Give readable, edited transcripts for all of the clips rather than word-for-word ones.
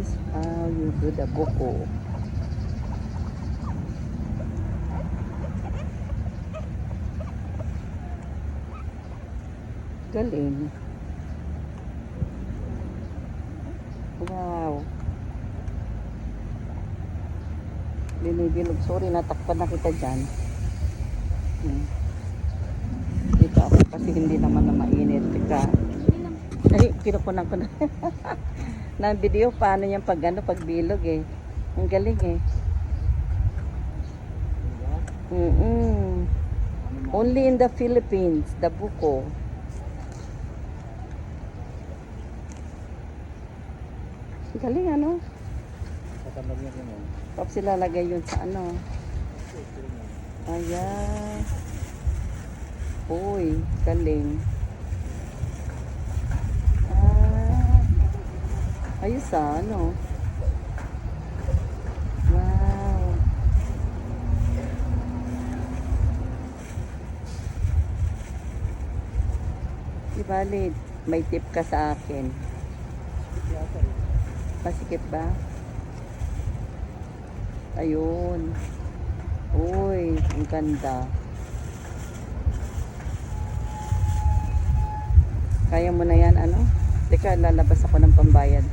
is how you do the buko. Galing. Wow. Binibilog. Sorry, natakpan na kita dyan. Dito ako kasi hindi naman na mainit. Teka. Ay, pinukunan ko na. Na video, paano yung pag bilog eh. Ang galing eh. Only in the Philippines, the buko. Galing ano? Tapos ilalagay yun sa ano. Ayan. Uy, galing. Ayos ano. Wow. Di bali, may tip ka sa akin. Masikip ba? Ayun. Uy, ang ganda. Kaya mo na yan, ano? Teka, lalabas ako ng pambayad.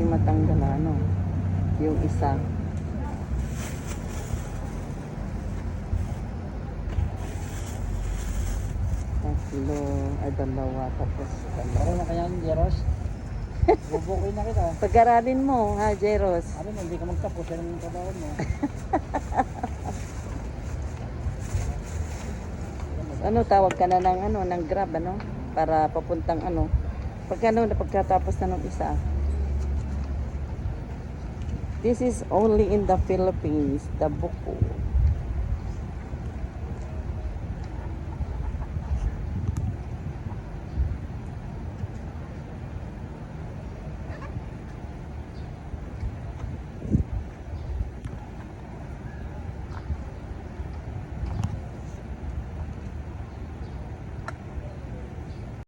Matanggal ano yung isa. Tatlo, ay dalawa, tapos dalawa. Ano na kaya yung Jeros? Bubukoy na kita. Pag-aralin mo ha, Jeros. Ano mo, hindi ka magtapos. Yan ang trabaho mo. Ano, tawag ka na ng ano, ng Grab ano, para papuntang ano. Pagkatapos na ng isa. This is only in the Philippines, the buko.